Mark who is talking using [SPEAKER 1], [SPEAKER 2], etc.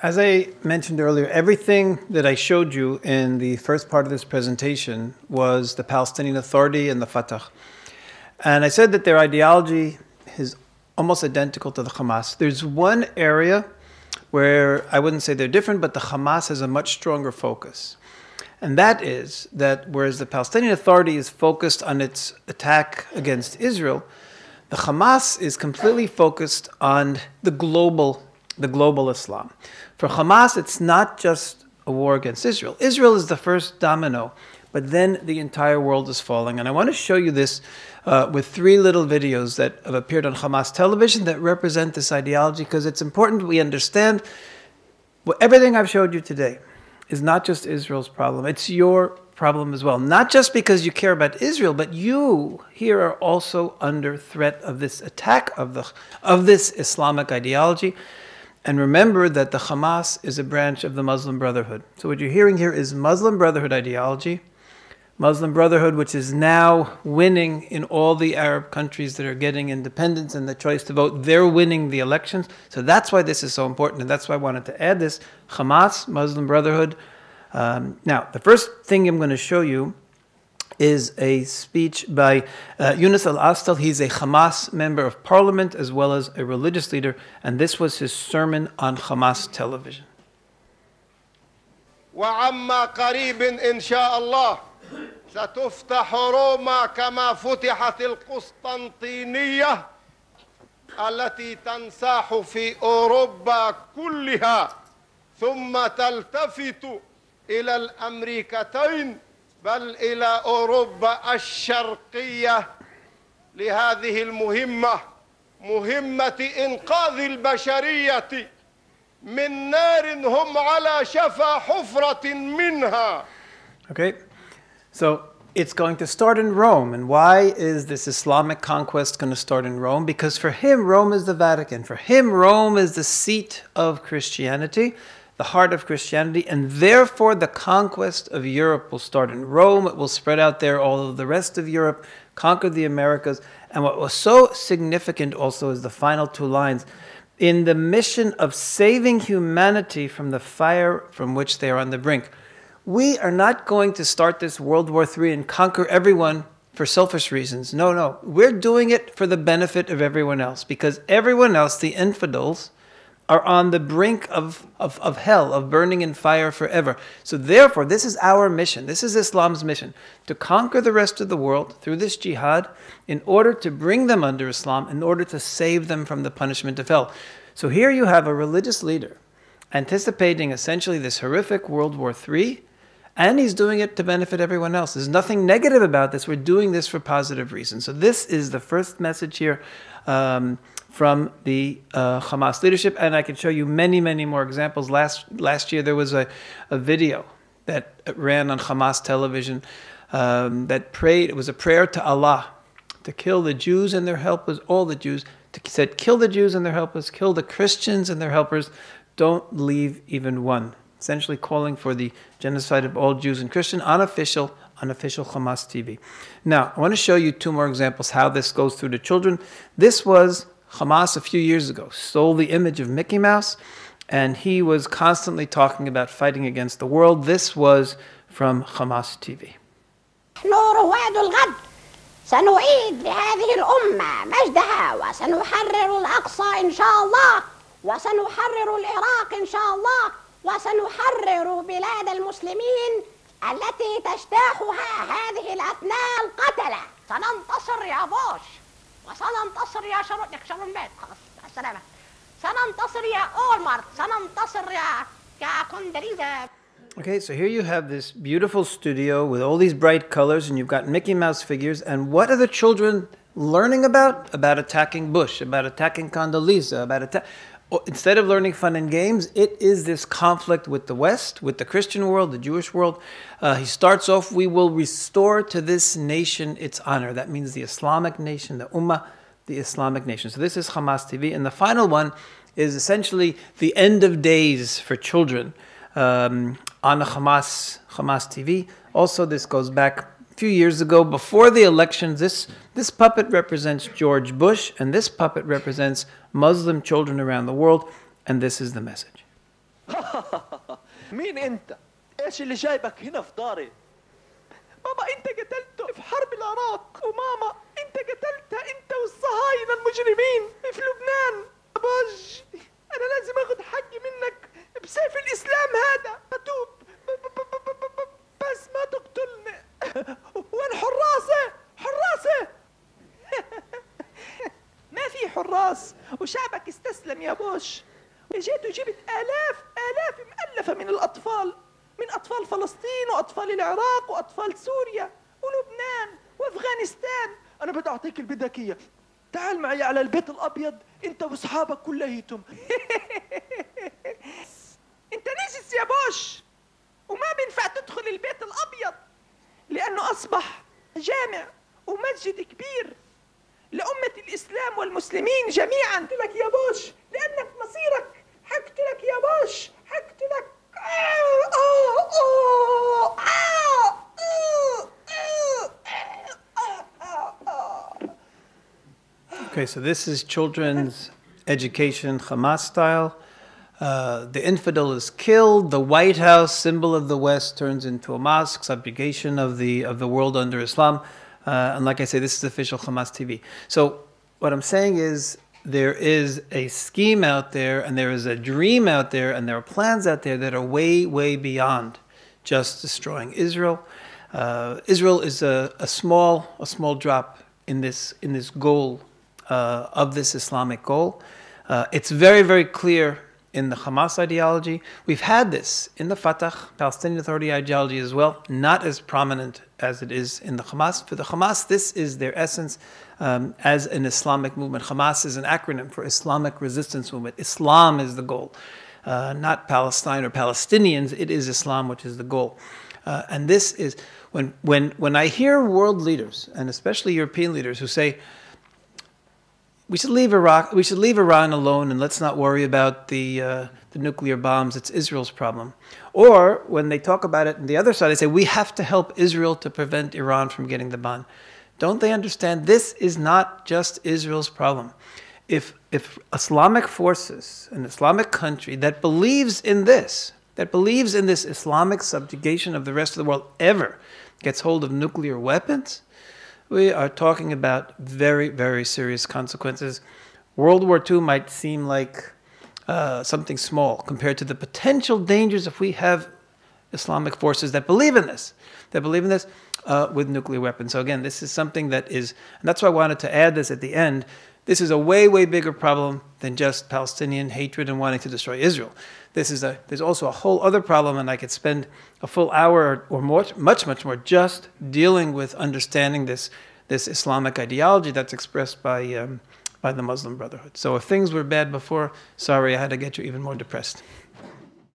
[SPEAKER 1] As I mentioned earlier, everything that I showed you in the first part of this presentation was the Palestinian Authority and the Fatah. And I said that their ideology is almost identical to the Hamas. There's one area where I wouldn't say they're different, but the Hamas has a much stronger focus. And that is that whereas the Palestinian Authority is focused on its attack against Israel, the Hamas is completely focused on the global Islam. For Hamas, it's not just a war against Israel. Israel is the first domino, but then the entire world is falling. And I want to show you this with 3 little videos that have appeared on Hamas television that represent this ideology, because it's important we understand everything I've showed you today is not just Israel's problem. It's your problem as well. Not just because you care about Israel, but you here are also under threat of this attack of this Islamic ideology. And remember that the Hamas is a branch of the Muslim Brotherhood. So what you're hearing here is Muslim Brotherhood ideology. Muslim Brotherhood, which is now winning in all the Arab countries that are getting independence and the choice to vote. They're winning the elections. So that's why this is so important. And that's why I wanted to add this. Hamas, Muslim Brotherhood. Now, the first thing I'm going to show you is a speech by Yunus al-Astal. He's a Hamas member of parliament as well as a religious leader, and this was his sermon on Hamas television.
[SPEAKER 2] وعما قريب إن شاء الله ستفتح روما كما فتحت القسطنطينية التي تنساح في أوروبا كلها ثم تلتفت إلى الأمريكتين بل إلى أوروبا الشرقية لهذه المهمة مهمة إنقاذ البشرية من نار هم على شفا حفرة منها.
[SPEAKER 1] Okay, so it's going to start in Rome. And why is this Islamic conquest going to start in Rome? Because for him, Rome is the Vatican. For him, Rome is the seat of Christianity, the heart of Christianity, and therefore the conquest of Europe will start in Rome. It will spread out there, all of the rest of Europe, conquer the Americas. And what was so significant also is the final 2 lines. In the mission of saving humanity from the fire from which they are on the brink. We are not going to start this World War III and conquer everyone for selfish reasons. No, no. We're doing it for the benefit of everyone else, because everyone else, the infidels, are on the brink of hell, of burning in fire forever. So therefore, this is our mission. This is Islam's mission, to conquer the rest of the world through this jihad in order to bring them under Islam, in order to save them from the punishment of hell. So here you have a religious leader anticipating essentially this horrific World War III, and he's doing it to benefit everyone else. There's nothing negative about this. We're doing this for positive reasons. So this is the first message here from the Hamas leadership, and I could show you many, many more examples. Last year there was a video that ran on Hamas television that prayed. It was a prayer to Allah to kill the Jews and their helpers, all the Jews. It said, kill the Jews and their helpers, kill the Christians and their helpers, don't leave even one. Essentially calling for the genocide of all Jews and Christians on official Hamas TV. Now, I want to show you 2 more examples how this goes through the children. This was Hamas a few years ago, stole the image of Mickey Mouse, and he was constantly talking about fighting against the world. This was from Hamas TV.
[SPEAKER 3] سنعيد لهذه الأمة مجدها وسنحرر الأقصى إن شاء الله وسنحرر العراق إن شاء الله وسنحرر بلاد المسلمين التي تجتاحها هذه الأبناء القتلة. سننتصر يا بوش وسننتصر يا شارون بيت. خلاص مع السلامة. سننتصر يا أولمارت. سننتصر يا كونداليزا.
[SPEAKER 1] Okay, so here you have this beautiful studio with all these bright colors, and you've got Mickey Mouse figures. And what are the children learning about? About attacking Bush, about attacking Condoleezza, instead of learning fun and games, it is this conflict with the West, with the Christian world, the Jewish world. He starts off, we will restore to this nation its honor. That means the Islamic nation, the Ummah, the Islamic nation. So this is Hamas TV. And the final one is essentially the end of days for children. On the Hamas TV. Also, this goes back a few years ago, before the elections. This puppet represents George Bush, and this puppet represents Muslim children around the world, and this is the message.
[SPEAKER 4] مين انت؟ ايش اللي جايبك هنا في داري؟ بابا انت قتلته في حرب العراق، وماما انت قتلتها انت والصهاينة المجرمين في لبنان. باج انا لازم اخذ حقي منك بسيف الاسلام هذا. اتوب بس ما تقتلني. وين حراسه؟ حراسه. ما في حراس وشعبك استسلم يا بوش. جيت وجبت آلاف مؤلفة من الأطفال، من أطفال فلسطين وأطفال العراق وأطفال سوريا ولبنان وأفغانستان. أنا بدي أعطيك البدك إياه. تعال معي على البيت الأبيض أنت وأصحابك كليتهم. أنت نجس يا بوش، وما بينفع تدخل البيت الأبيض لأنه أصبح جامع ومسجد كبير لأمة الإسلام والمسلمين جميعا. قلت لك يا بوش لأنك مصيرك. حقتلك يا بوش، حقتلك.
[SPEAKER 1] Okay, so this is children's education, Hamas style. The infidel is killed. The White House, symbol of the West, turns into a mosque, subjugation of the world under Islam. And like I say, this is official Hamas TV. So what I'm saying is there is a scheme out there, and there is a dream out there, and there are plans out there that are way, way beyond just destroying Israel. Israel is a small drop in this goal of this Islamic goal. It's very, very clear in the Hamas ideology. We've had this in the Fatah, Palestinian Authority ideology as well, not as prominent as it is in the Hamas. For the Hamas, this is their essence as an Islamic movement. Hamas is an acronym for Islamic Resistance Movement. Islam is the goal, not Palestine or Palestinians. It is Islam which is the goal. And this is, when I hear world leaders, and especially European leaders, who say, we should leave Iraq, we should leave Iran alone, and let's not worry about the nuclear bombs, it's Israel's problem. Or when they talk about it on the other side, they say, we have to help Israel to prevent Iran from getting the bomb. Don't they understand this is not just Israel's problem? If Islamic forces, an Islamic country that believes in this Islamic subjugation of the rest of the world ever gets hold of nuclear weapons, we are talking about very, very serious consequences. World War II might seem like something small compared to the potential dangers if we have Islamic forces that believe in this, with nuclear weapons. So again, this is something that is, and that's why I wanted to add this at the end. This is a way, way bigger problem than just Palestinian hatred and wanting to destroy Israel. There's also a whole other problem, and I could spend a full hour or more, much more, just dealing with understanding this Islamic ideology that's expressed by the Muslim Brotherhood. So if things were bad before, sorry, I had to get you even more depressed.